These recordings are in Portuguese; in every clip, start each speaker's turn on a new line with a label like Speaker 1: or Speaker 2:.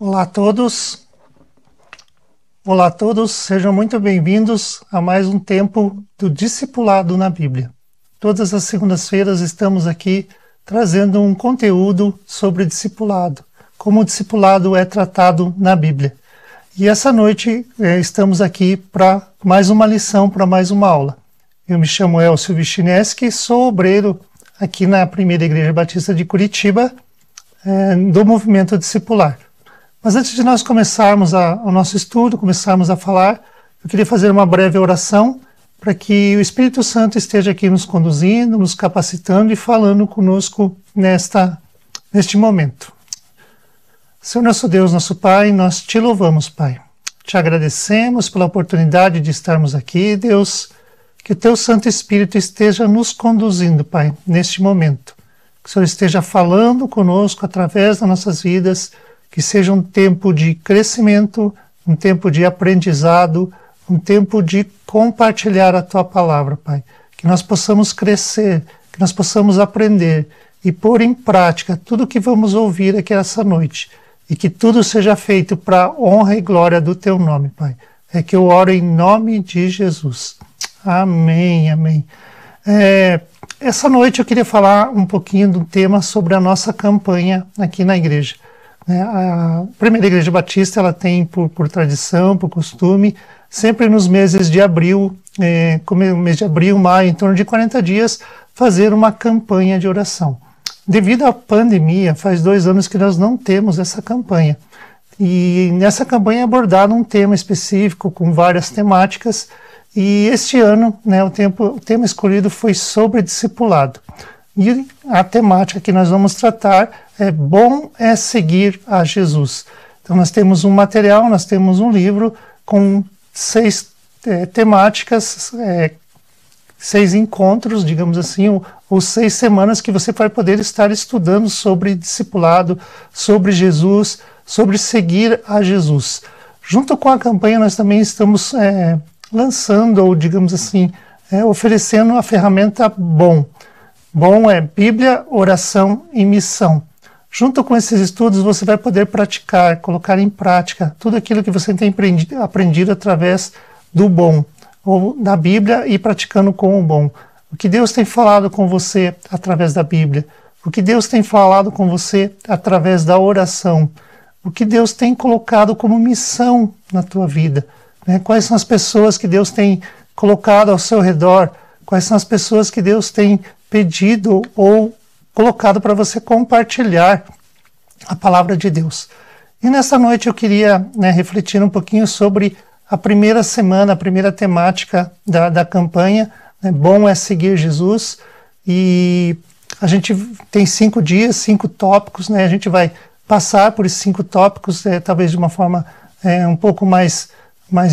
Speaker 1: Olá a todos. Olá a todos, sejam muito bem-vindos a mais um tempo do Discipulado na Bíblia. Todas as segundas-feiras estamos aqui trazendo um conteúdo sobre discipulado, como o discipulado é tratado na Bíblia. E essa noite estamos aqui para mais uma lição, para mais uma aula. Eu me chamo Elcio Vichineski, sou obreiro aqui na Primeira Igreja Batista de Curitiba, do movimento discipular. Mas antes de nós começarmos o nosso estudo, começarmos a falar, eu queria fazer uma breve oração para que o Espírito Santo esteja aqui nos conduzindo, nos capacitando e falando conosco neste momento. Senhor nosso Deus, nosso Pai, nós te louvamos, Pai. Te agradecemos pela oportunidade de estarmos aqui, Deus, que o teu Santo Espírito esteja nos conduzindo, Pai, neste momento. Que o Senhor esteja falando conosco através das nossas vidas, que seja um tempo de crescimento, um tempo de aprendizado, um tempo de compartilhar a Tua palavra, Pai. Que nós possamos crescer, que nós possamos aprender e pôr em prática tudo o que vamos ouvir aqui essa noite. E que tudo seja feito para a honra e glória do Teu nome, Pai. É que eu oro em nome de Jesus. Amém, amém. Essa noite eu queria falar um pouquinho do tema sobre a nossa campanha aqui na igreja. A Primeira Igreja Batista ela tem por tradição, por costume, sempre nos meses de abril, como o mês de abril, maio, em torno de 40 dias, fazer uma campanha de oração. Devido à pandemia, faz 2 anos que nós não temos essa campanha. E nessa campanha é abordado um tema específico, com várias temáticas, e este ano, o tema escolhido foi sobre discipulado. E a temática que nós vamos tratar é Bom é Seguir a Jesus. Então nós temos um material, nós temos um livro com 6 temáticas, 6 encontros, digamos assim, ou 6 semanas que você vai poder estar estudando sobre discipulado, sobre Jesus, sobre seguir a Jesus. Junto com a campanha nós também estamos lançando, ou digamos assim, oferecendo a ferramenta Bom. Bom é Bíblia, oração e missão. Junto com esses estudos você vai poder praticar, colocar em prática tudo aquilo que você tem aprendido através do Bom, ou da Bíblia e praticando com o Bom. O que Deus tem falado com você através da Bíblia, o que Deus tem falado com você através da oração, o que Deus tem colocado como missão na tua vida, Quais são as pessoas que Deus tem colocado ao seu redor, quais são as pessoas que Deus tem pedido ou colocado para você compartilhar a palavra de Deus. E nessa noite eu queria refletir um pouquinho sobre a primeira semana, a primeira temática da campanha, Bom é Seguir Jesus, e a gente tem 5 dias, 5 tópicos, a gente vai passar por esses 5 tópicos, talvez de uma forma um pouco mais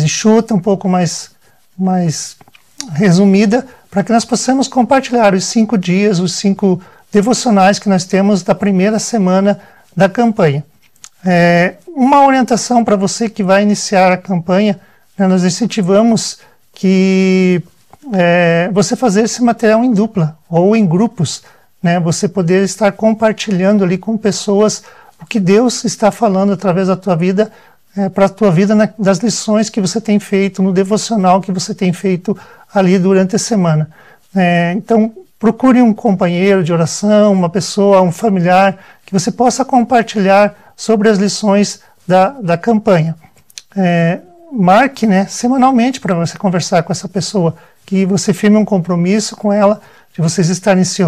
Speaker 1: enxuta, um pouco mais resumida, para que nós possamos compartilhar os 5 dias, os 5 devocionais que nós temos da primeira semana da campanha. Uma orientação para você que vai iniciar a campanha, nós incentivamos que você fazer esse material em dupla ou em grupos, você poder estar compartilhando ali com pessoas o que Deus está falando através da tua vida, para a tua vida, das lições que você tem feito, no devocional que você tem feito ali durante a semana. Então, procure um companheiro de oração, uma pessoa, um familiar, que você possa compartilhar sobre as lições da campanha. Marque semanalmente para você conversar com essa pessoa, que você firme um compromisso com ela, de vocês estarem se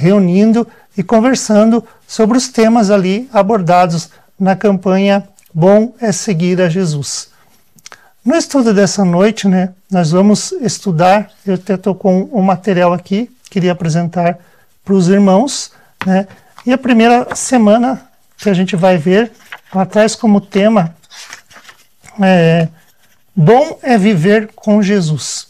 Speaker 1: reunindo e conversando sobre os temas ali abordados na campanha Bom é Seguir a Jesus. No estudo dessa noite, nós vamos estudar, eu até estou com um material aqui, queria apresentar para os irmãos, e a primeira semana que a gente vai ver, ela traz como tema Bom é Viver com Jesus.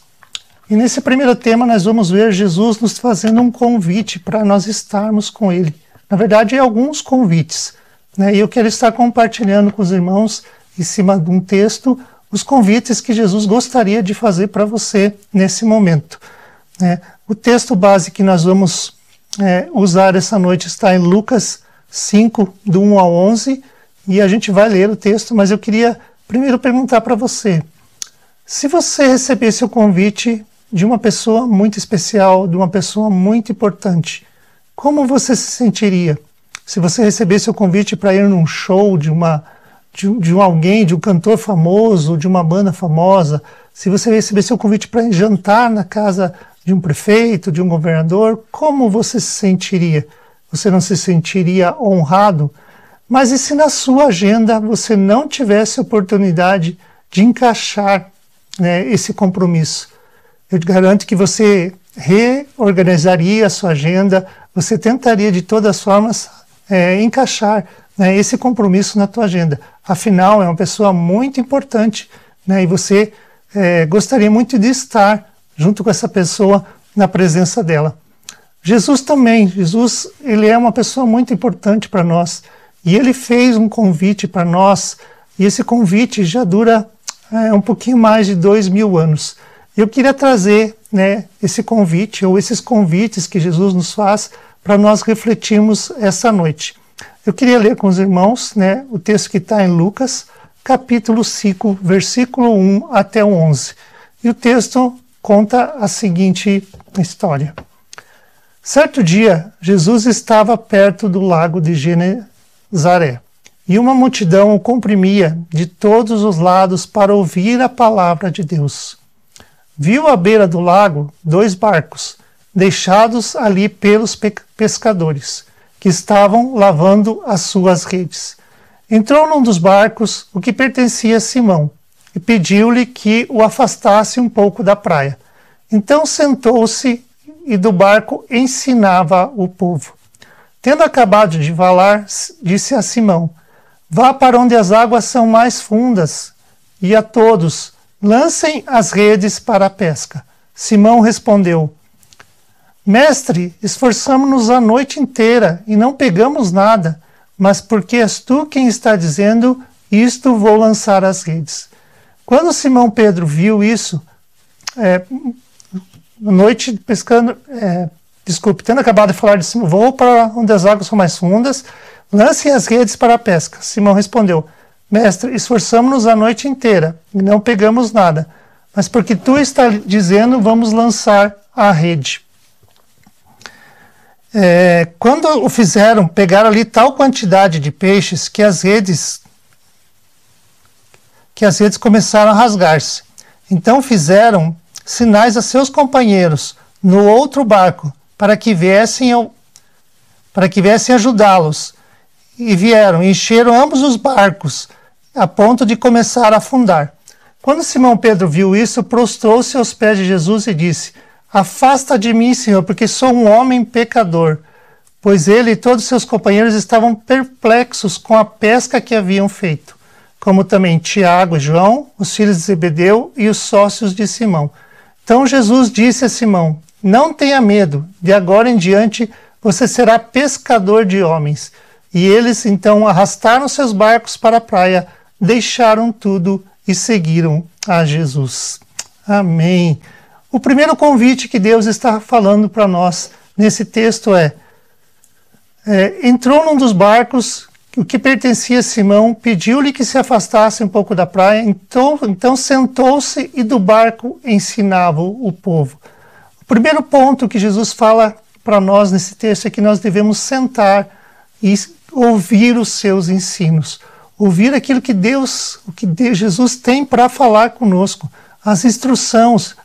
Speaker 1: E nesse primeiro tema nós vamos ver Jesus nos fazendo um convite para nós estarmos com Ele. Na verdade, alguns convites. E eu quero estar compartilhando com os irmãos, em cima de um texto, os convites que Jesus gostaria de fazer para você nesse momento. O texto base que nós vamos usar essa noite está em Lucas 5, do 1 ao 11, e a gente vai ler o texto, mas eu queria primeiro perguntar para você. Se você recebesse o convite de uma pessoa muito especial, de uma pessoa muito importante, como você se sentiria? Se você recebesse o convite para ir num show de alguém, de um cantor famoso, de uma banda famosa, se você recebesse o convite para jantar na casa de um prefeito, de um governador, como você se sentiria? Você não se sentiria honrado? Mas e se na sua agenda você não tivesse oportunidade de encaixar, né, esse compromisso? Eu te garanto que você reorganizaria a sua agenda, você tentaria de todas as formas encaixar, né, esse compromisso na tua agenda. Afinal, é uma pessoa muito importante, né, e você gostaria muito de estar junto com essa pessoa na presença dela. Jesus também, ele é uma pessoa muito importante para nós, e ele fez um convite para nós, e esse convite já dura um pouquinho mais de 2000 anos. Eu queria trazer, né, esse convite, ou esses convites que Jesus nos faz, para nós refletirmos essa noite. Eu queria ler com os irmãos, né, o texto que está em Lucas, capítulo 5, versículo 1 até o 11. E o texto conta a seguinte história. Certo dia, Jesus estava perto do lago de Genezaré, e uma multidão o comprimia de todos os lados para ouvir a palavra de Deus. Viu à beira do lago 2 barcos, deixados ali pelos pescadores, que estavam lavando as suas redes. Entrou num dos barcos, o que pertencia a Simão, e pediu-lhe que o afastasse um pouco da praia. Então sentou-se e do barco ensinava o povo. Tendo acabado de falar, disse a Simão: vá para onde as águas são mais fundas, e a todos lancem as redes para a pesca. Simão respondeu: Mestre, esforçamo-nos a noite inteira e não pegamos nada, mas porque és tu quem está dizendo, isto vou lançar as redes. Quando Simão Pedro viu isso, noite pescando, tendo acabado de falar de Simão, vou para onde as águas são mais fundas, lancem as redes para a pesca. Simão respondeu: Mestre, esforçamo-nos a noite inteira e não pegamos nada, mas porque tu está dizendo, vamos lançar a rede. Quando o fizeram, pegaram ali tal quantidade de peixes que as redes começaram a rasgar-se. Então fizeram sinais a seus companheiros no outro barco para que viessem ajudá-los. E vieram, encheram ambos os barcos, a ponto de começar a afundar. Quando Simão Pedro viu isso, prostrou-se aos pés de Jesus e disse: Afasta de mim, Senhor, porque sou um homem pecador. Pois ele e todos seus companheiros estavam perplexos com a pesca que haviam feito, como também Tiago e João, os filhos de Zebedeu e os sócios de Simão. Então Jesus disse a Simão: Não tenha medo, de agora em diante você será pescador de homens. E eles então arrastaram seus barcos para a praia, deixaram tudo e seguiram a Jesus. Amém. O primeiro convite que Deus está falando para nós nesse texto entrou num dos barcos, o que pertencia a Simão, pediu-lhe que se afastasse um pouco da praia, então sentou-se e do barco ensinava o povo. O primeiro ponto que Jesus fala para nós nesse texto é que nós devemos sentar e ouvir os seus ensinos, ouvir aquilo que Jesus tem para falar conosco, as instruções,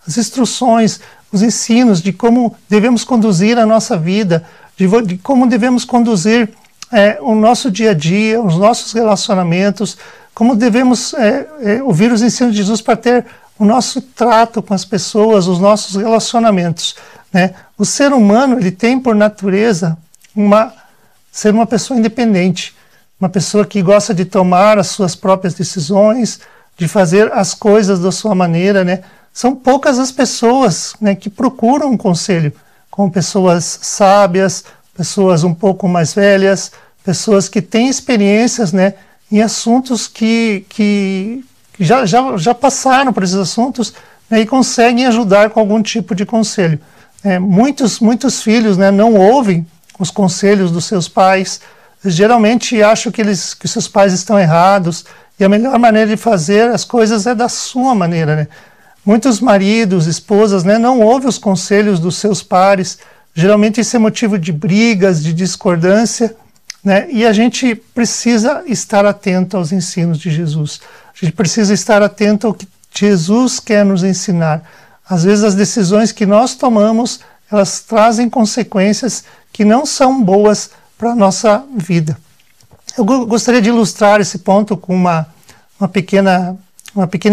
Speaker 1: os ensinos de como devemos conduzir a nossa vida, de como devemos conduzir o nosso dia a dia, os nossos relacionamentos, como devemos ouvir os ensinos de Jesus para ter o nosso trato com as pessoas, os nossos relacionamentos, né? O ser humano, ele tem por natureza ser uma pessoa independente, uma pessoa que gosta de tomar as suas próprias decisões, de fazer as coisas da sua maneira, né? São poucas as pessoas, né, que procuram um conselho, como pessoas sábias, pessoas um pouco mais velhas, pessoas que têm experiências, né, em assuntos que já passaram por esses assuntos, né, e conseguem ajudar com algum tipo de conselho. Muitos filhos, né, não ouvem os conselhos dos seus pais, geralmente acham que os seus pais estão errados, e a melhor maneira de fazer as coisas é da sua maneira, né? Muitos maridos, esposas, né, não ouvem os conselhos dos seus pares. Geralmente isso é motivo de brigas, de discordância, né? E a gente precisa estar atento aos ensinos de Jesus. A gente precisa estar atento ao que Jesus quer nos ensinar. Às vezes as decisões que nós tomamos, elas trazem consequências que não são boas para a nossa vida. Eu gostaria de ilustrar esse ponto com uma pequena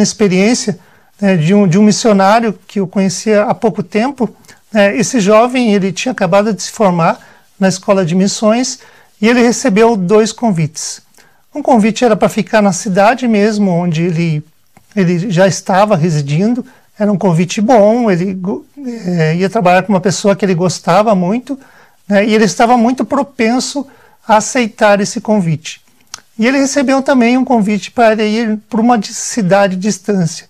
Speaker 1: experiência, né, de um missionário que eu conhecia há pouco tempo. Esse jovem, ele tinha acabado de se formar na escola de missões e ele recebeu 2 convites. Um convite era para ficar na cidade mesmo, onde ele já estava residindo. Era um convite bom, ele ia trabalhar com uma pessoa que ele gostava muito, né, e ele estava muito propenso a aceitar esse convite. E ele recebeu também um convite para ir para uma cidade distante,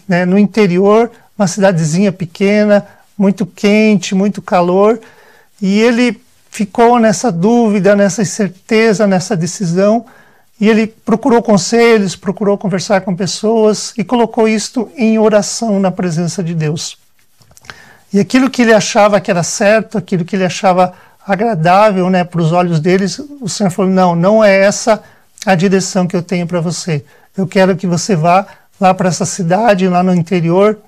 Speaker 1: né, no interior, uma cidadezinha pequena, muito quente, muito calor, e ele ficou nessa dúvida, nessa incerteza, nessa decisão, e ele procurou conselhos, procurou conversar com pessoas e colocou isto em oração na presença de Deus. E aquilo que ele achava que era certo, aquilo que ele achava agradável, né, para os olhos deles, o Senhor falou, não é essa a direção que eu tenho para você. Eu quero que você vá lá para essa cidade, lá no interior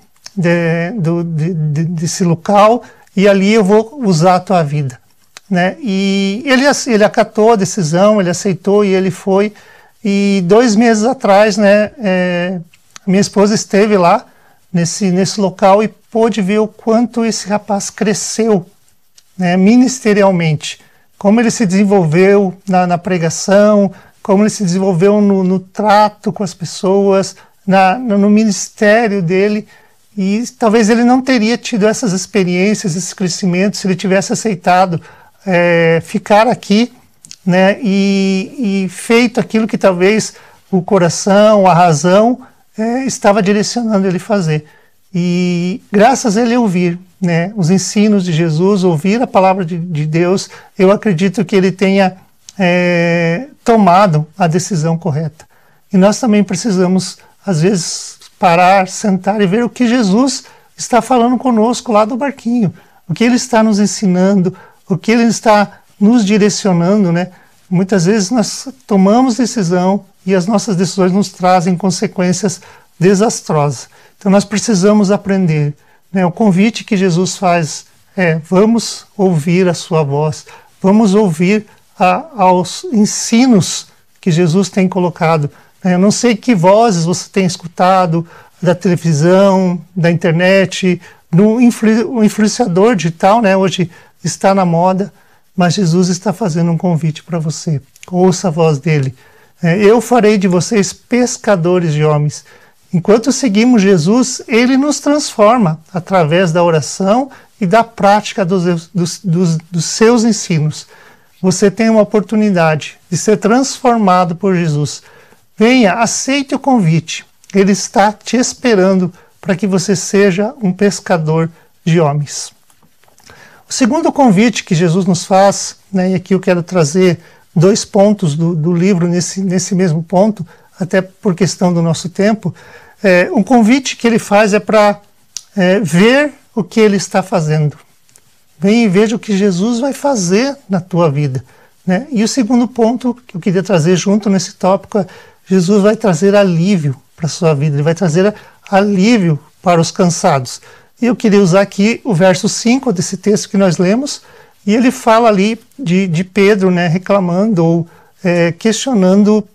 Speaker 1: desse local, e ali eu vou usar a tua vida. Né? E ele acatou a decisão, ele aceitou e ele foi. E 2 meses atrás, né, minha esposa esteve lá nesse local e pôde ver o quanto esse rapaz cresceu, né, ministerialmente, como ele se desenvolveu na pregação, como ele se desenvolveu no trato com as pessoas, no ministério dele. E talvez ele não teria tido essas experiências, esse crescimento, se ele tivesse aceitado ficar aqui, né, e feito aquilo que talvez o coração, a razão estava direcionando ele fazer. E graças a ele ouvir, né, os ensinos de Jesus, ouvir a palavra de Deus, eu acredito que ele tenha tomado a decisão correta. E nós também precisamos, às vezes, parar, sentar e ver o que Jesus está falando conosco lá do barquinho, o que ele está nos ensinando, o que ele está nos direcionando, né? Muitas vezes nós tomamos decisão e as nossas decisões nos trazem consequências desastrosas. Então nós precisamos aprender, né? O convite que Jesus faz vamos ouvir a sua voz, vamos ouvir aos ensinos que Jesus tem colocado. Eu não sei que vozes você tem escutado da televisão, da internet, o influenciador digital, né? Hoje está na moda, mas Jesus está fazendo um convite para você. Ouça a voz dele. Eu farei de vocês pescadores de homens. Enquanto seguimos Jesus, ele nos transforma através da oração e da prática dos seus ensinos. Você tem uma oportunidade de ser transformado por Jesus. Venha, aceite o convite. Ele está te esperando para que você seja um pescador de homens. O segundo convite que Jesus nos faz, né, e aqui eu quero trazer 2 pontos do livro nesse mesmo ponto, até por questão do nosso tempo. Um convite que ele faz é para ver o que ele está fazendo. Venha e veja o que Jesus vai fazer na tua vida. Né? E o segundo ponto que eu queria trazer junto nesse tópico é: Jesus vai trazer alívio para a sua vida, ele vai trazer alívio para os cansados. E eu queria usar aqui o verso 5 desse texto que nós lemos, e ele fala ali de Pedro, né, reclamando ou questionando,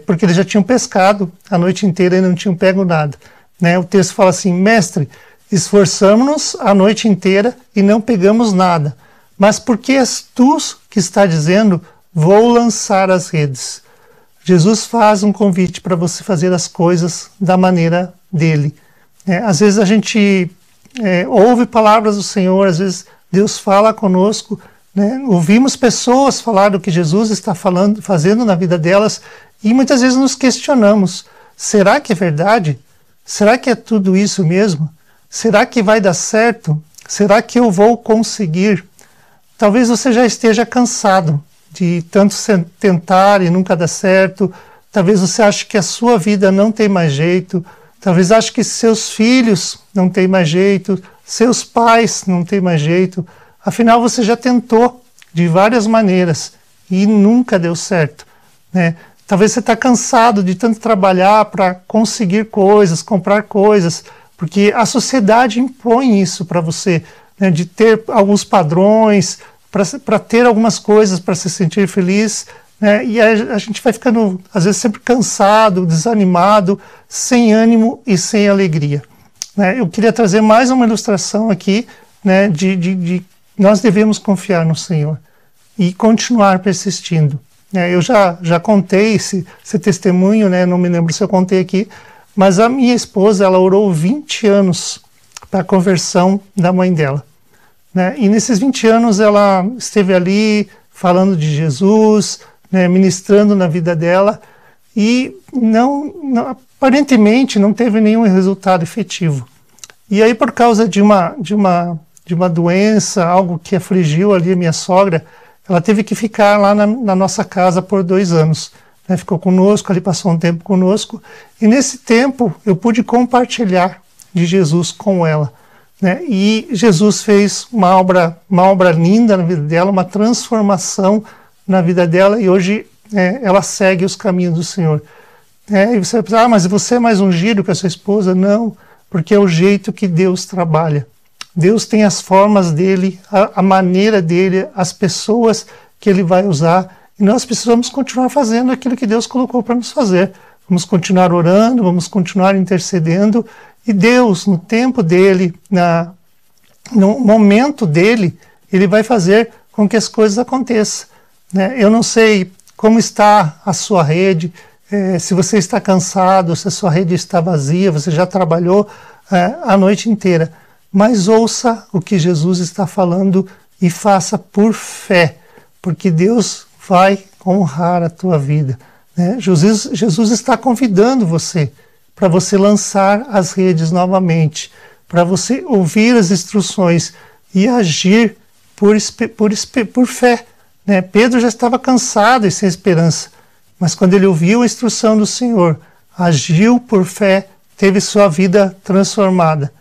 Speaker 1: porque eles já tinham pescado a noite inteira e não tinham pego nada. Né? O texto fala assim: mestre, esforçamo-nos a noite inteira e não pegamos nada, mas por que és tu que está dizendo, vou lançar as redes? Jesus faz um convite para você fazer as coisas da maneira dele. Às vezes a gente ouve palavras do Senhor, às vezes Deus fala conosco, né? Ouvimos pessoas falar do que Jesus está fazendo na vida delas, e muitas vezes nos questionamos: será que é verdade? Será que é tudo isso mesmo? Será que vai dar certo? Será que eu vou conseguir? talvez você já esteja cansado de tanto tentar e nunca dar certo. Talvez você ache que a sua vida não tem mais jeito. Talvez ache que seus filhos não têm mais jeito, seus pais não têm mais jeito. Afinal, você já tentou de várias maneiras e nunca deu certo, né? Talvez você está cansado de tanto trabalhar para conseguir coisas, comprar coisas, porque a sociedade impõe isso para você, né? De ter alguns padrões, para ter algumas coisas para se sentir feliz, né? E a gente vai ficando, às vezes, sempre cansado, desanimado, sem ânimo e sem alegria, né? Eu queria trazer mais uma ilustração aqui, né, de nós devemos confiar no Senhor e continuar persistindo. Eu já contei esse testemunho, né? Não me lembro se eu contei aqui, mas a minha esposa, ela orou 20 anos para a conversão da mãe dela, né? E nesses 20 anos ela esteve ali falando de Jesus, né, ministrando na vida dela, e aparentemente não teve nenhum resultado efetivo. E aí, por causa de uma doença, algo que afligiu ali a minha sogra, ela teve que ficar lá na nossa casa por 2 anos. Né? Ficou conosco, ali passou um tempo conosco, e nesse tempo eu pude compartilhar de Jesus com ela, né? E Jesus fez uma obra linda na vida dela, uma transformação na vida dela, e hoje ela segue os caminhos do Senhor. E você vai pensar, mas você é mais ungido que a sua esposa? Não, porque é o jeito que Deus trabalha. Deus tem as formas dele, a maneira dele, as pessoas que ele vai usar, e nós precisamos continuar fazendo aquilo que Deus colocou para nos fazer. Vamos continuar orando, vamos continuar intercedendo, e Deus, no tempo dele, no momento dele, ele vai fazer com que as coisas aconteçam, né? Eu não sei como está a sua rede, se você está cansado, se a sua rede está vazia, você já trabalhou a noite inteira, mas ouça o que Jesus está falando e faça por fé, porque Deus vai honrar a tua vida, né? Jesus está convidando você para você lançar as redes novamente, para você ouvir as instruções e agir por fé, né? Pedro já estava cansado e sem esperança, mas quando ele ouviu a instrução do Senhor, agiu por fé, teve sua vida transformada.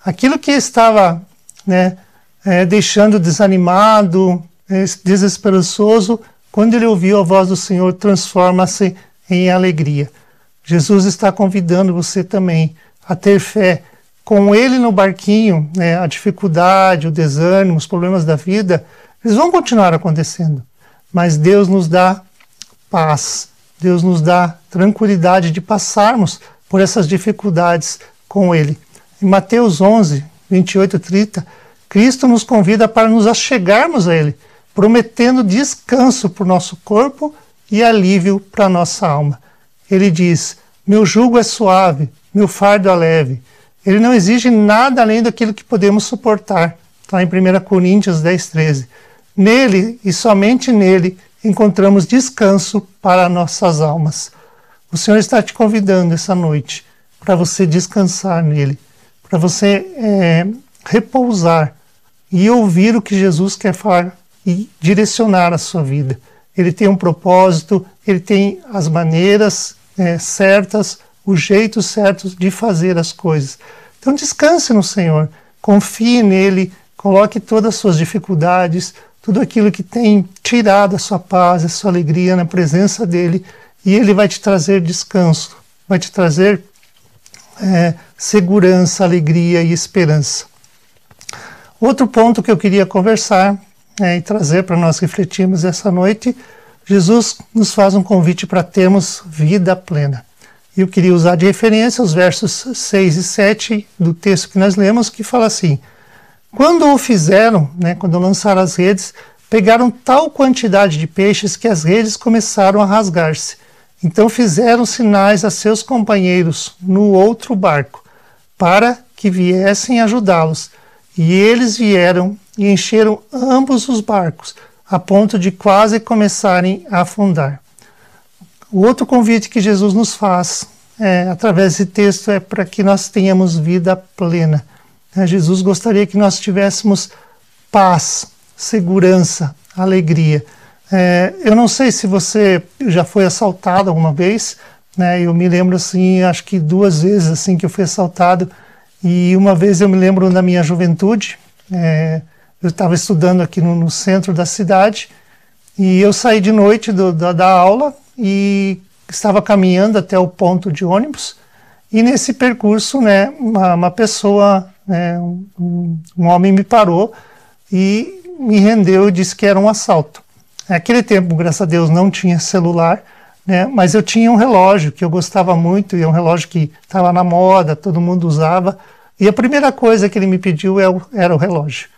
Speaker 1: Aquilo que estava, né, deixando desanimado, desesperançoso, quando ele ouviu a voz do Senhor, transforma-se em alegria. Jesus está convidando você também a ter fé. Com ele no barquinho, né, a dificuldade, o desânimo, os problemas da vida, eles vão continuar acontecendo. Mas Deus nos dá paz, Deus nos dá tranquilidade de passarmos por essas dificuldades com ele. Em Mateus 11, 28 e 30, Cristo nos convida para nos achegarmos a ele, prometendo descanso para o nosso corpo e alívio para a nossa alma. Ele diz, meu jugo é suave, meu fardo é leve. Ele não exige nada além daquilo que podemos suportar. Está em 1 Coríntios 10, 13. Nele, e somente nele, encontramos descanso para nossas almas. O Senhor está te convidando essa noite para você descansar nele, para você repousar e ouvir o que Jesus quer falar e direcionar a sua vida. Ele tem um propósito, ele tem as maneiras certas, o jeito certo de fazer as coisas. Então descanse no Senhor, confie nele, coloque todas as suas dificuldades, tudo aquilo que tem tirado a sua paz, a sua alegria na presença dele, e ele vai te trazer descanso, vai te trazer segurança, alegria e esperança. Outro ponto que eu queria conversar e trazer para nós refletirmos essa noite, Jesus nos faz um convite para termos vida plena. E eu queria usar de referência os versos 6 e 7 do texto que nós lemos, que fala assim, quando o fizeram, quando lançaram as redes, pegaram tal quantidade de peixes que as redes começaram a rasgar-se. Então fizeram sinais a seus companheiros no outro barco, para que viessem ajudá-los. E eles vieram e encheram ambos os barcos, a ponto de quase começarem a afundar. O outro convite que Jesus nos faz, através desse texto, é para que nós tenhamos vida plena. Jesus gostaria que nós tivéssemos paz, segurança, alegria. Eu não sei se você já foi assaltado alguma vez, né? Eu me lembro assim, acho que 2 vezes assim que eu fui assaltado, e uma vez eu me lembro na minha juventude, eu estava estudando aqui no centro da cidade, e eu saí de noite da aula e estava caminhando até o ponto de ônibus, e nesse percurso, né, uma pessoa, né, um homem me parou e me rendeu e disse que era um assalto. Naquele tempo, graças a Deus, não tinha celular, né, mas eu tinha um relógio que eu gostava muito, e é um relógio que estava na moda, todo mundo usava, e a primeira coisa que ele me pediu era o relógio.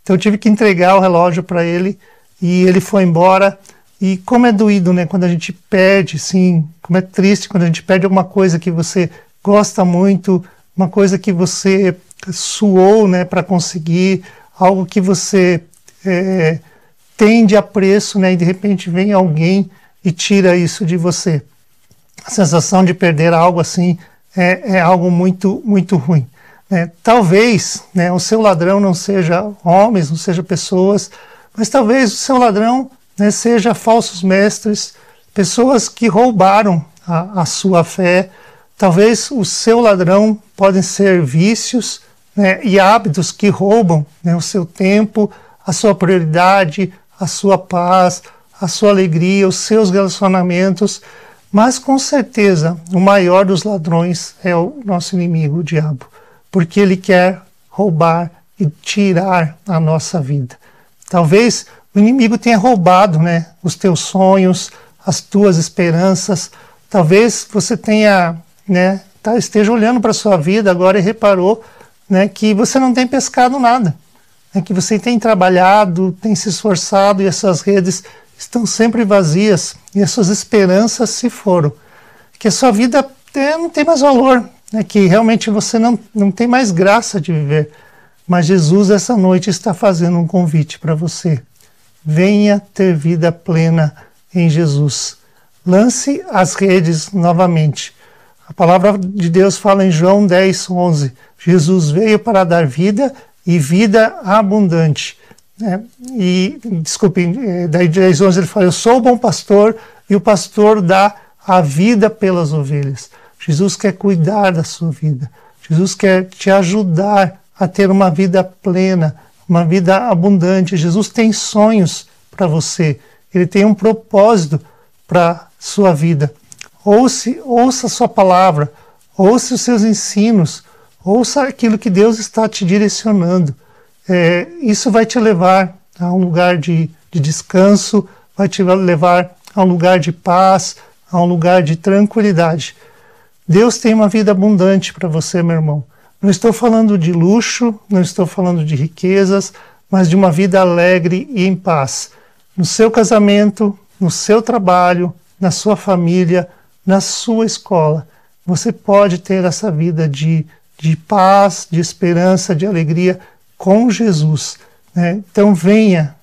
Speaker 1: Então eu tive que entregar o relógio para ele, e ele foi embora. E como é doído, né, quando a gente perde, sim, como é triste quando a gente perde alguma coisa que você gosta muito, uma coisa que você suou, né, para conseguir, algo que você tem de apreço, né, e de repente vem alguém e tira isso de você. A sensação de perder algo assim é algo muito, muito ruim. Talvez, né, o seu ladrão não seja homens, não seja pessoas, mas talvez o seu ladrão, né, seja falsos mestres, pessoas que roubaram a sua fé. Talvez o seu ladrão podem ser vícios, né, e hábitos que roubam, né, o seu tempo, a sua prioridade, a sua paz, a sua alegria, os seus relacionamentos. Mas com certeza o maior dos ladrões é o nosso inimigo, o diabo, porque ele quer roubar e tirar a nossa vida. Talvez o inimigo tenha roubado, né, os teus sonhos, as tuas esperanças. Talvez você tenha, né, esteja olhando para a sua vida agora e reparou, né, que você não tem pescado nada, né, que você tem trabalhado, tem se esforçado e essas redes estão sempre vazias e as suas esperanças se foram. Que a sua vida não tem mais valor, né, que realmente você não tem mais graça de viver. Mas Jesus essa noite está fazendo um convite para você. Venha ter vida plena em Jesus. Lance as redes novamente. A palavra de Deus fala em João 10:11. Jesus veio para dar vida e vida abundante. Daí 10:11 ele fala, eu sou o bom pastor e o pastor dá a vida pelas ovelhas. Jesus quer cuidar da sua vida. Jesus quer te ajudar a ter uma vida plena, uma vida abundante. Jesus tem sonhos para você. Ele tem um propósito para sua vida. Ouça a sua palavra, ouça os seus ensinos, ouça aquilo que Deus está te direcionando. Isso vai te levar a um lugar de descanso, vai te levar a um lugar de paz, a um lugar de tranquilidade. Deus tem uma vida abundante para você, meu irmão. Não estou falando de luxo, não estou falando de riquezas, mas de uma vida alegre e em paz. No seu casamento, no seu trabalho, na sua família, na sua escola. Você pode ter essa vida de paz, de esperança, de alegria com Jesus. Né? Então venha,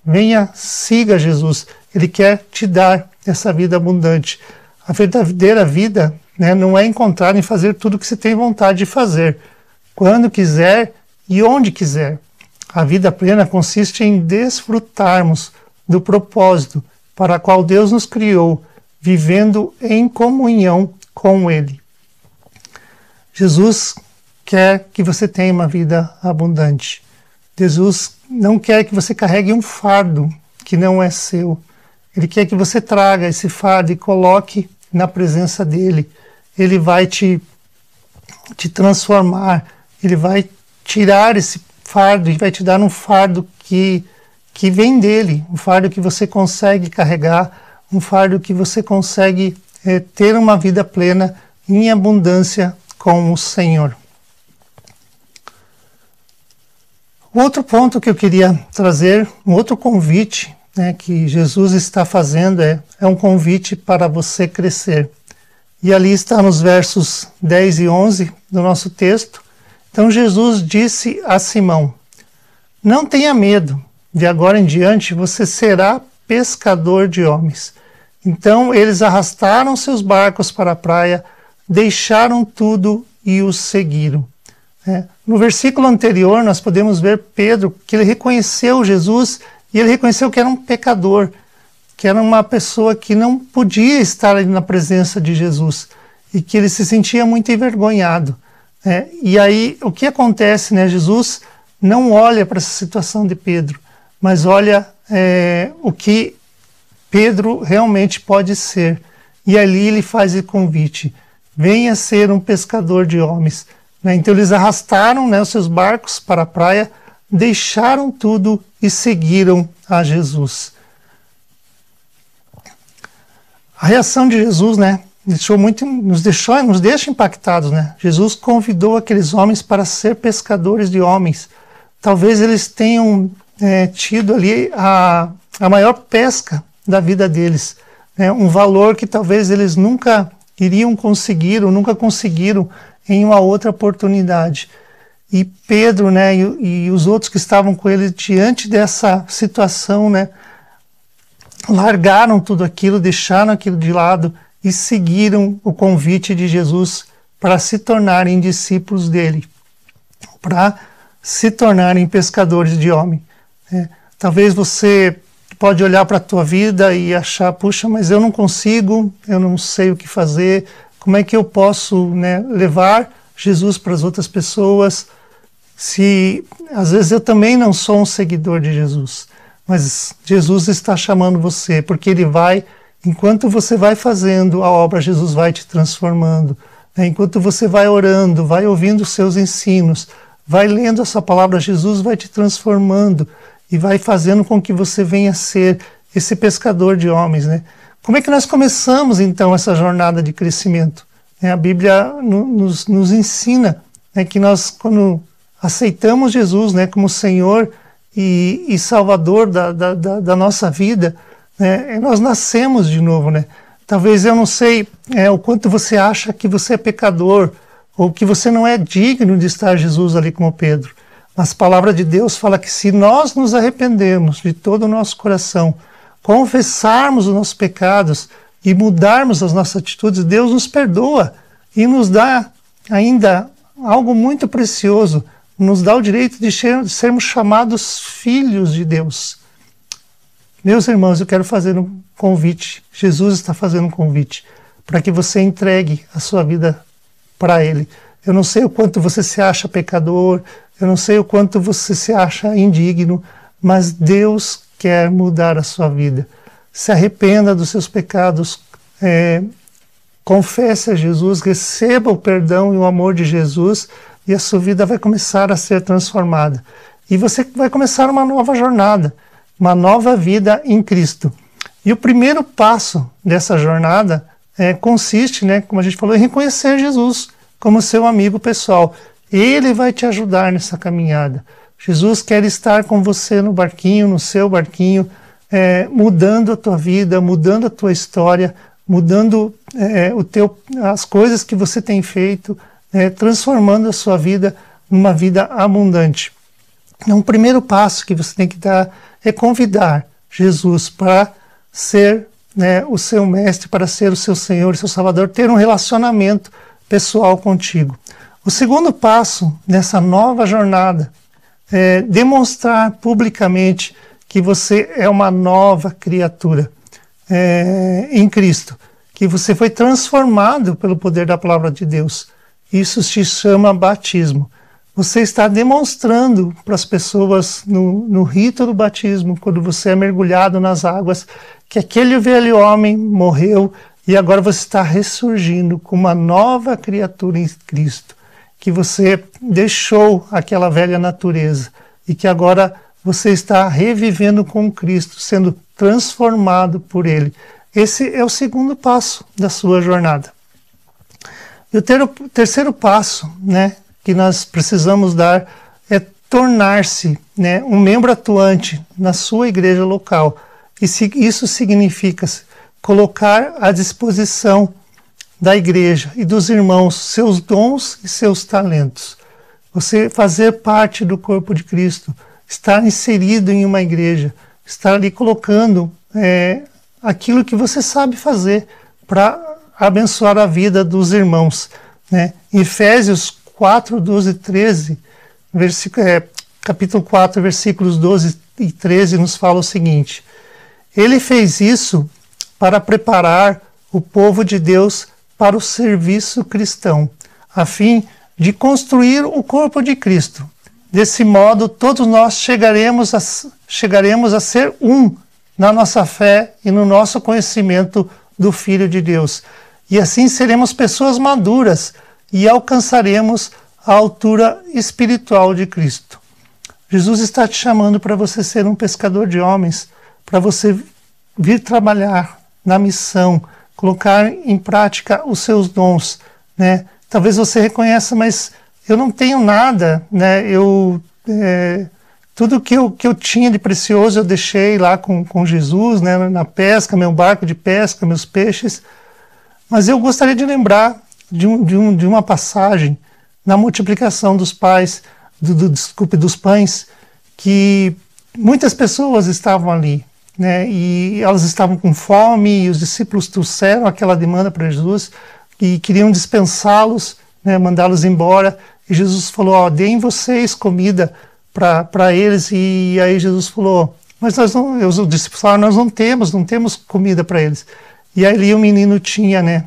Speaker 1: siga Jesus. Ele quer te dar essa vida abundante. A verdadeira vida, né, não é encontrar em fazer tudo o que você tem vontade de fazer, quando quiser e onde quiser. A vida plena consiste em desfrutarmos do propósito para o qual Deus nos criou, vivendo em comunhão com Ele. Jesus quer que você tenha uma vida abundante. Jesus não quer que você carregue um fardo que não é seu. Ele quer que você traga esse fardo e coloque na presença dele. Ele vai te transformar. Ele vai tirar esse fardo e vai te dar um fardo que vem dele, um fardo que você consegue carregar, um fardo que você consegue ter uma vida plena em abundância com o Senhor. O outro ponto que eu queria trazer, um outro convite, né, que Jesus está fazendo é um convite para você crescer. E ali está nos versos 10 e 11 do nosso texto. Então Jesus disse a Simão, não tenha medo, de agora em diante você será pescador de homens. Então eles arrastaram seus barcos para a praia, deixaram tudo e os seguiram. No versículo anterior nós podemos ver Pedro, que ele reconheceu Jesus E ele reconheceu que era um pecador, que era uma pessoa que não podia estar ali na presença de Jesus e que ele se sentia muito envergonhado. E aí, o que acontece, né? Jesus não olha para essa situação de Pedro, mas olha o que Pedro realmente pode ser. E ali ele faz o convite: venha ser um pescador de homens. Então eles arrastaram, né, os seus barcos para a praia, deixaram tudo e seguiram a Jesus. A reação de Jesus, né, nos deixa impactados, né? Jesus convidou aqueles homens para ser pescadores de homens. Talvez eles tenham tido ali a maior pesca da vida deles, né? Um valor que talvez eles nunca iriam conseguir ou nunca conseguiram em uma outra oportunidade. E Pedro, né, e os outros que estavam com ele diante dessa situação, né, largaram tudo aquilo, deixaram aquilo de lado e seguiram o convite de Jesus para se tornarem discípulos dele, para se tornarem pescadores de homem. Talvez você pode olhar para a tua vida e achar, puxa, mas eu não consigo, eu não sei o que fazer, como é que eu posso, né, levar Jesus para as outras pessoas, se às vezes eu também não sou um seguidor de Jesus. Mas Jesus está chamando você, porque Ele vai, enquanto você vai fazendo a obra, Jesus vai te transformando. Enquanto você vai orando, vai ouvindo os seus ensinos, vai lendo a sua palavra, Jesus vai te transformando e vai fazendo com que você venha ser esse pescador de homens, né? Como é que nós começamos, então, essa jornada de crescimento? A Bíblia nos ensina, né, que nós, quando aceitamos Jesus, né, como Senhor e Salvador da nossa vida, né, nós nascemos de novo, né? Talvez eu não sei o quanto você acha que você é pecador ou que você não é digno de estar Jesus ali como Pedro. Mas a palavra de Deus fala que se nós nos arrependermos de todo o nosso coração, confessarmos os nossos pecados e mudarmos as nossas atitudes, Deus nos perdoa e nos dá ainda algo muito precioso, nos dá o direito de sermos chamados filhos de Deus. Meus irmãos, eu quero fazer um convite, Jesus está fazendo um convite, para que você entregue a sua vida para Ele. Eu não sei o quanto você se acha pecador, eu não sei o quanto você se acha indigno, mas Deus quer mudar a sua vida. Se arrependa dos seus pecados, confesse a Jesus, receba o perdão e o amor de Jesus e a sua vida vai começar a ser transformada. E você vai começar uma nova jornada, uma nova vida em Cristo. E o primeiro passo dessa jornada consiste, né, como a gente falou, em reconhecer Jesus como seu amigo pessoal. Ele vai te ajudar nessa caminhada. Jesus quer estar com você no barquinho, no seu barquinho, mudando a tua vida, mudando a tua história, mudando as coisas que você tem feito, transformando a sua vida numa vida abundante. Então, o primeiro passo que você tem que dar é convidar Jesus para ser, né, o seu mestre, para ser o seu Senhor, o seu Salvador, ter um relacionamento pessoal contigo. O segundo passo nessa nova jornada é demonstrar publicamente que você é uma nova criatura em Cristo, que você foi transformado pelo poder da palavra de Deus. Isso se chama batismo. Você está demonstrando para as pessoas no rito do batismo, quando você é mergulhado nas águas, que aquele velho homem morreu e agora você está ressurgindo com uma nova criatura em Cristo, que você deixou aquela velha natureza e que agora você está revivendo com Cristo, sendo transformado por Ele. Esse é o segundo passo da sua jornada. E o terceiro passo, né, que nós precisamos dar é tornar-se, né, um membro atuante na sua igreja local. E isso significa colocar à disposição da igreja e dos irmãos seus dons e seus talentos. Você fazer parte do corpo de Cristo, estar inserido em uma igreja, estar ali colocando aquilo que você sabe fazer para abençoar a vida dos irmãos, né? Em Efésios 4, 12 e 13, capítulo 4, versículos 12 e 13 nos fala o seguinte: ele fez isso para preparar o povo de Deus para o serviço cristão, a fim de construir o corpo de Cristo. Desse modo, todos nós chegaremos a ser um na nossa fé e no nosso conhecimento do Filho de Deus. E assim seremos pessoas maduras e alcançaremos a altura espiritual de Cristo. Jesus está te chamando para você ser um pescador de homens, para você vir trabalhar na missão, colocar em prática os seus dons, né? Talvez você reconheça, mas eu não tenho nada, né? Tudo que eu tinha de precioso eu deixei lá com Jesus, né? Na pesca, meu barco de pesca, meus peixes. Mas eu gostaria de lembrar de uma passagem na multiplicação dos dos pães, que muitas pessoas estavam ali, né? E elas estavam com fome, e os discípulos trouxeram aquela demanda para Jesus e queriam dispensá-los, né? Mandá-los embora. E Jesus falou: deem vocês comida para eles. E aí Jesus falou: mas os discípulos falaram: nós não temos comida para eles. E ali o menino tinha, né,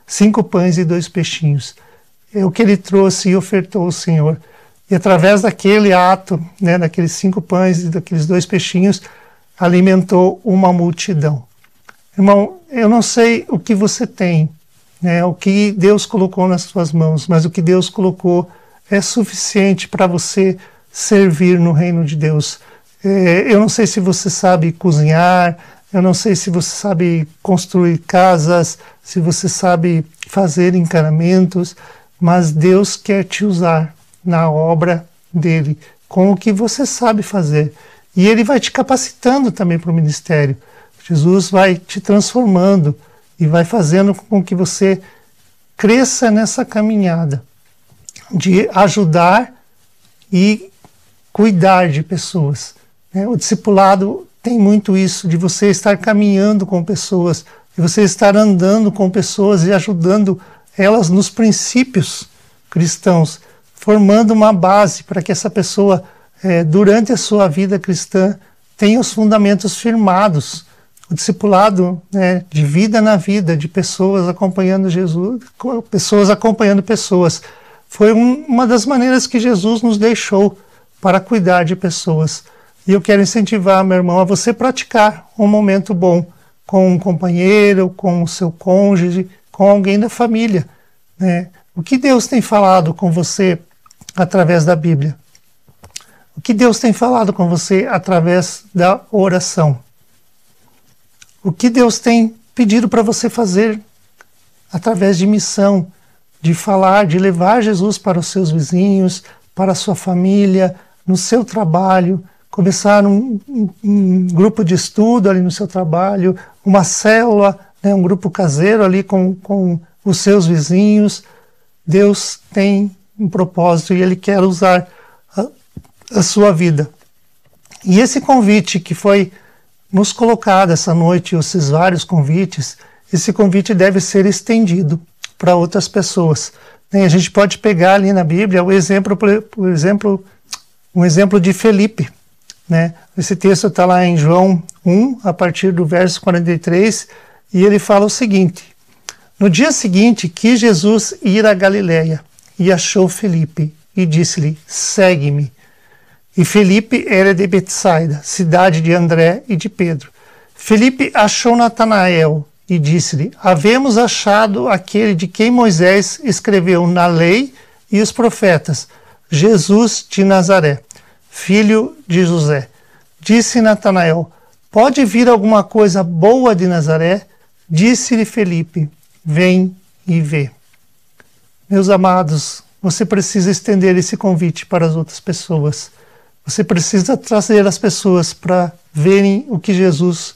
Speaker 1: 5 pães e 2 peixinhos. É o que ele trouxe e ofertou ao Senhor. E através daquele ato, né, daqueles 5 pães e daqueles 2 peixinhos, alimentou uma multidão. Irmão, eu não sei o que você tem, né, o que Deus colocou nas suas mãos, mas o que Deus colocou é suficiente para você servir no reino de Deus. Eu não sei se você sabe cozinhar, eu não sei se você sabe construir casas, se você sabe fazer encanamentos, mas Deus quer te usar na obra dele, com o que você sabe fazer. E ele vai te capacitando também para o ministério. Jesus vai te transformando e vai fazendo com que você cresça nessa caminhada de ajudar e cuidar de pessoas. O discipulado tem muito isso, de você estar caminhando com pessoas, de você estar andando com pessoas e ajudando elas nos princípios cristãos, formando uma base para que essa pessoa, durante a sua vida cristã, tenha os fundamentos firmados. O discipulado, né, de vida na vida, de pessoas acompanhando Jesus, pessoas acompanhando pessoas, foi uma das maneiras que Jesus nos deixou para cuidar de pessoas. E eu quero incentivar, meu irmão, a você praticar um momento bom com um companheiro, com o seu cônjuge, com alguém da família, né? O que Deus tem falado com você através da Bíblia? O que Deus tem falado com você através da oração? O que Deus tem pedido para você fazer através de missão, de falar, de levar Jesus para os seus vizinhos, para a sua família, no seu trabalho, começar um grupo de estudo ali no seu trabalho, uma célula, né, um grupo caseiro ali com os seus vizinhos. Deus tem um propósito e Ele quer usar a sua vida. E esse convite que foi nos colocado essa noite, esses vários convites, esse convite deve ser estendido para outras pessoas. A gente pode pegar ali na Bíblia um exemplo de Felipe, né? Esse texto está lá em João 1, a partir do verso 43, e ele fala o seguinte: no dia seguinte quis Jesus ir a Galiléia, e achou Felipe, e disse-lhe: segue-me. E Felipe era de Betsaida, cidade de André e de Pedro. Felipe achou Natanael, e disse-lhe: havemos achado aquele de quem Moisés escreveu na lei e os profetas, Jesus de Nazaré, filho de José. Disse Natanael: pode vir alguma coisa boa de Nazaré? Disse-lhe Felipe: vem e vê. Meus amados, você precisa estender esse convite para as outras pessoas. Você precisa trazer as pessoas para verem o que Jesus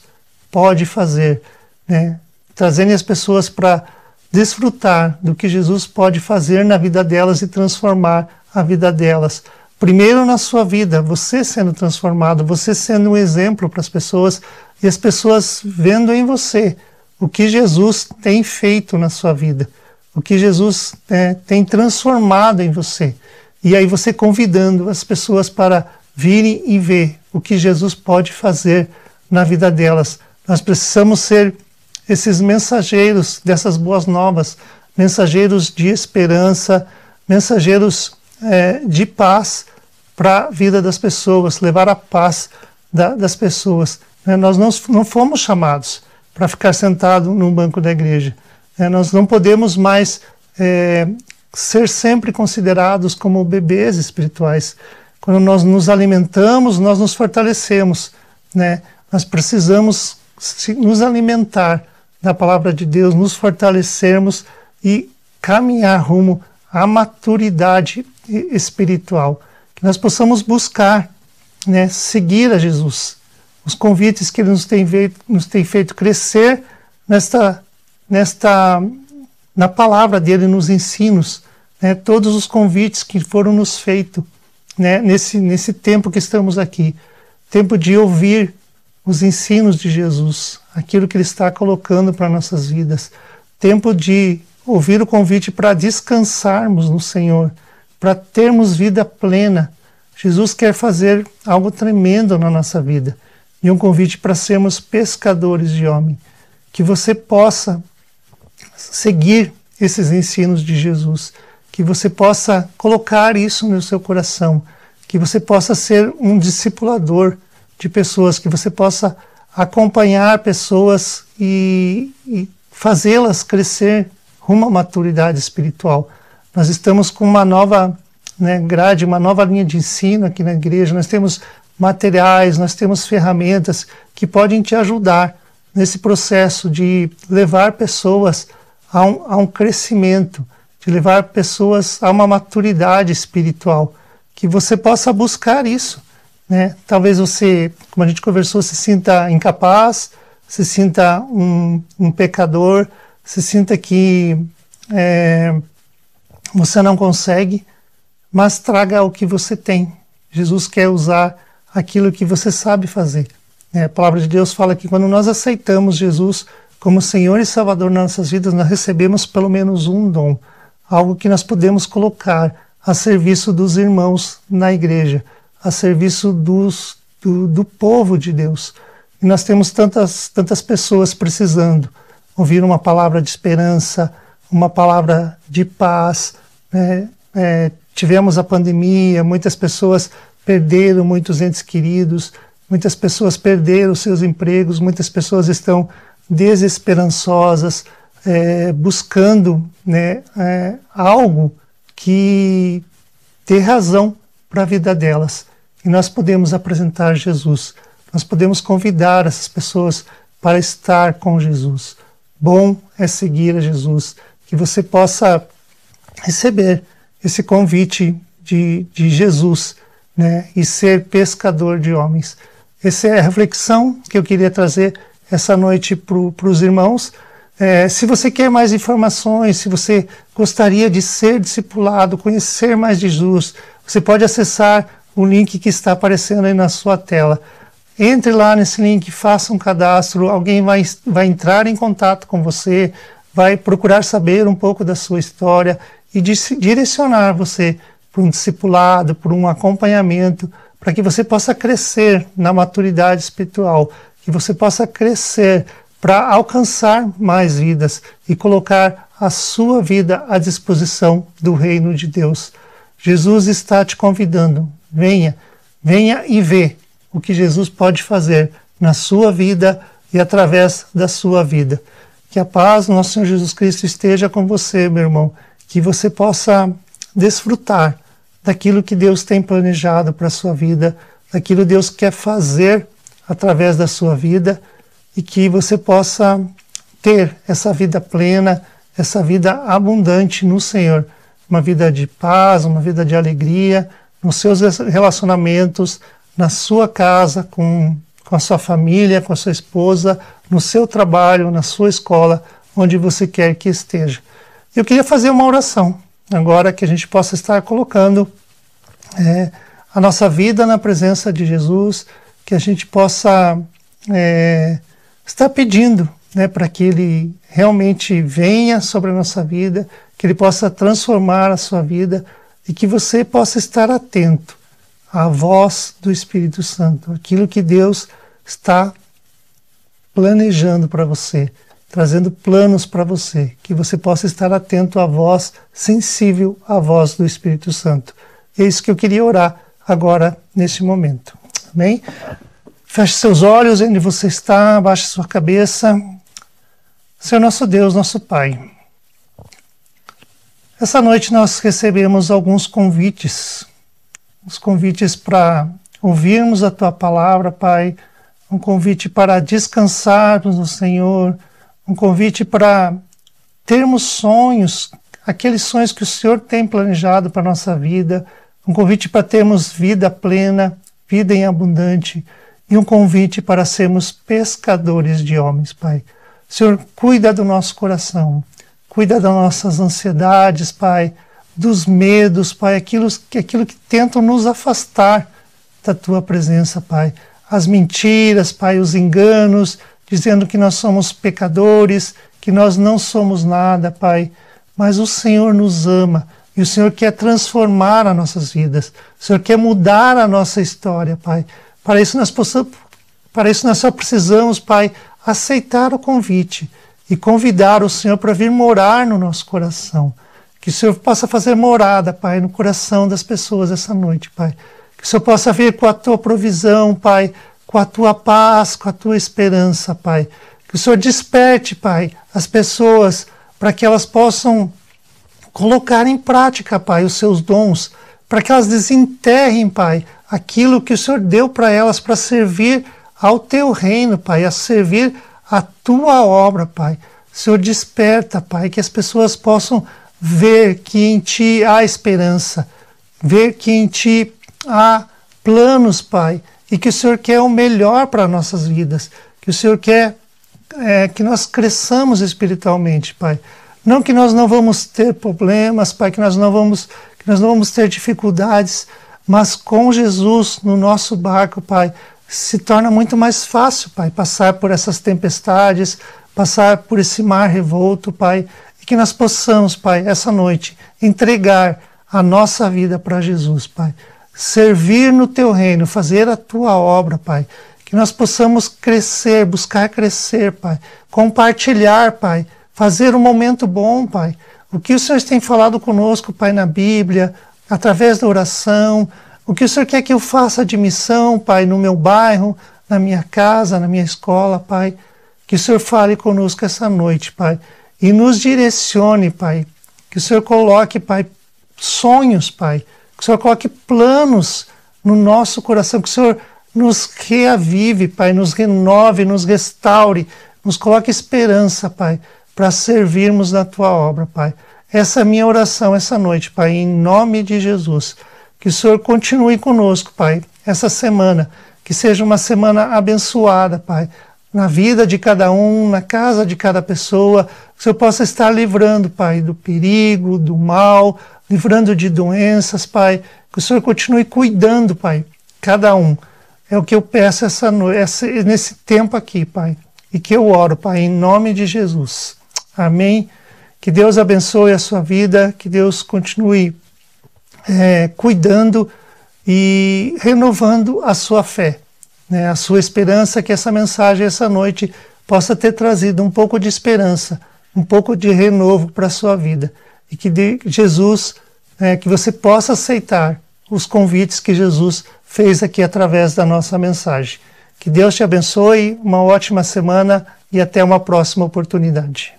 Speaker 1: pode fazer, né? Trazerem as pessoas para desfrutar do que Jesus pode fazer na vida delas e transformar a vida delas. Primeiro na sua vida, você sendo transformado, você sendo um exemplo para as pessoas e as pessoas vendo em você o que Jesus tem feito na sua vida, o que Jesus tem transformado em você. E aí você convidando as pessoas para virem e ver o que Jesus pode fazer na vida delas. Nós precisamos ser esses mensageiros dessas boas novas, mensageiros de esperança, mensageiros de paz para a vida das pessoas, levar a paz das pessoas. Nós não fomos chamados para ficar sentado num banco da igreja. Nós não podemos mais ser sempre considerados como bebês espirituais. Quando nós nos alimentamos, nós nos fortalecemos, né? Nós precisamos nos alimentar da palavra de Deus, nos fortalecermos e caminhar rumo à maturidade espiritual. Que nós possamos buscar, né, seguir a Jesus. Os convites que Ele nos tem feito crescer na palavra dele, nos ensinos, né, todos os convites que foram nos feitos, né, nesse tempo que estamos aqui, tempo de ouvir os ensinos de Jesus, aquilo que Ele está colocando para nossas vidas, tempo de ouvir o convite para descansarmos no Senhor, para termos vida plena. Jesus quer fazer algo tremendo na nossa vida, e um convite para sermos pescadores de homem, que você possa seguir esses ensinos de Jesus, que você possa colocar isso no seu coração, que você possa ser um discipulador de pessoas, que você possa acompanhar pessoas e fazê-las crescer rumo à maturidade espiritual. Nós estamos com uma nova grade, uma nova linha de ensino aqui na igreja. Nós temos materiais, nós temos ferramentas que podem te ajudar nesse processo de levar pessoas a um crescimento, de levar pessoas a uma maturidade espiritual, que você possa buscar isso, né? Talvez você, como a gente conversou, se sinta incapaz, se sinta um pecador, se sinta que você não consegue, mas traga o que você tem. Jesus quer usar aquilo que você sabe fazer. A palavra de Deus fala que quando nós aceitamos Jesus como Senhor e Salvador nas nossas vidas, nós recebemos pelo menos um dom, algo que nós podemos colocar a serviço dos irmãos na igreja, a serviço do povo de Deus. E nós temos tantas pessoas precisando ouvir uma palavra de esperança, uma palavra de paz, né? Tivemos a pandemia, muitas pessoas perderam muitos entes queridos, muitas pessoas perderam seus empregos, muitas pessoas estão desesperançosas, buscando, né, algo que dê razão para a vida delas. E nós podemos apresentar Jesus, nós podemos convidar essas pessoas para estar com Jesus. Bom é seguir a Jesus, que você possa receber esse convite de Jesus, né, e ser pescador de homens. Essa é a reflexão que eu queria trazer essa noite para os irmãos. Se você quer mais informações, se você gostaria de ser discipulado, conhecer mais de Jesus, você pode acessar o link que está aparecendo aí na sua tela. Entre lá nesse link, faça um cadastro, alguém vai entrar em contato com você, vai procurar saber um pouco da sua história e direcionar você para um discipulado, para um acompanhamento, para que você possa crescer na maturidade espiritual, que você possa crescer para alcançar mais vidas e colocar a sua vida à disposição do reino de Deus. Jesus está te convidando. Venha e vê o que Jesus pode fazer na sua vida e através da sua vida. Que a paz do nosso Senhor Jesus Cristo esteja com você, meu irmão. Que você possa desfrutar daquilo que Deus tem planejado para a sua vida, daquilo que Deus quer fazer através da sua vida, e que você possa ter essa vida plena, essa vida abundante no Senhor, uma vida de paz, uma vida de alegria, nos seus relacionamentos, na sua casa, com a sua família, com a sua esposa, no seu trabalho, na sua escola, onde você quer que esteja. Eu queria fazer uma oração, agora que a gente possa estar colocando a nossa vida na presença de Jesus, que a gente possa estar pedindo, né, para que Ele realmente venha sobre a nossa vida, que Ele possa transformar a sua vida e que você possa estar atento a voz do Espírito Santo, aquilo que Deus está planejando para você, trazendo planos para você, que você possa estar atento à voz, sensível à voz do Espírito Santo. É isso que eu queria orar agora, neste momento. Amém? Feche seus olhos onde você está, abaixe sua cabeça. Senhor nosso Deus, nosso Pai, essa noite nós recebemos alguns convites, os convites para ouvirmos a Tua Palavra, Pai, um convite para descansarmos no Senhor, um convite para termos sonhos, aqueles sonhos que o Senhor tem planejado para a nossa vida, um convite para termos vida plena, vida em abundante, e um convite para sermos pescadores de homens, Pai. Senhor, cuida do nosso coração, cuida das nossas ansiedades, Pai, dos medos, Pai, aquilo que tentam nos afastar da Tua presença, Pai. As mentiras, Pai, os enganos, dizendo que nós somos pecadores, que nós não somos nada, Pai. Mas o Senhor nos ama e o Senhor quer transformar as nossas vidas. O Senhor quer mudar a nossa história, Pai. Para isso nós só precisamos, Pai, aceitar o convite e convidar o Senhor para vir morar no nosso coração. Que o Senhor possa fazer morada, Pai, no coração das pessoas essa noite, Pai. Que o Senhor possa vir com a Tua provisão, Pai, com a Tua paz, com a Tua esperança, Pai. Que o Senhor desperte, Pai, as pessoas para que elas possam colocar em prática, Pai, os seus dons, para que elas desenterrem, Pai, aquilo que o Senhor deu para elas para servir ao Teu reino, Pai, a servir a Tua obra, Pai. O Senhor desperta, Pai, que as pessoas possam ver que em Ti há esperança, ver que em Ti há planos, Pai, e que o Senhor quer o melhor para nossas vidas, que o Senhor quer que nós cresçamos espiritualmente, Pai. Não que nós não vamos ter problemas, Pai, que nós não vamos ter dificuldades, mas com Jesus no nosso barco, Pai, se torna muito mais fácil, Pai, passar por essas tempestades, passar por esse mar revolto, Pai, e que nós possamos, Pai, essa noite, entregar a nossa vida para Jesus, Pai. Servir no Teu reino, fazer a Tua obra, Pai. Que nós possamos crescer, buscar crescer, Pai. Compartilhar, Pai. Fazer um momento bom, Pai. O que o Senhor tem falado conosco, Pai, na Bíblia, através da oração. O que o Senhor quer que eu faça de missão, Pai, no meu bairro, na minha casa, na minha escola, Pai. Que o Senhor fale conosco essa noite, Pai. E nos direcione, Pai. Que o Senhor coloque, Pai, sonhos, Pai. Que o Senhor coloque planos no nosso coração. Que o Senhor nos reavive, Pai. Nos renove, nos restaure. Nos coloque esperança, Pai, para servirmos na Tua obra, Pai. Essa é a minha oração essa noite, Pai, em nome de Jesus. Que o Senhor continue conosco, Pai, essa semana. Que seja uma semana abençoada, Pai, na vida de cada um, na casa de cada pessoa. Que o Senhor possa estar livrando, Pai, do perigo, do mal, livrando de doenças, Pai. Que o Senhor continue cuidando, Pai, cada um. É o que eu peço nesse tempo aqui, Pai. E que eu oro, Pai, em nome de Jesus. Amém. Que Deus abençoe a sua vida, que Deus continue cuidando e renovando a sua fé, né, a sua esperança, que essa mensagem essa noite possa ter trazido um pouco de esperança, um pouco de renovo para a sua vida. E que Jesus, que você possa aceitar os convites que Jesus fez aqui através da nossa mensagem. Que Deus te abençoe, uma ótima semana e até uma próxima oportunidade.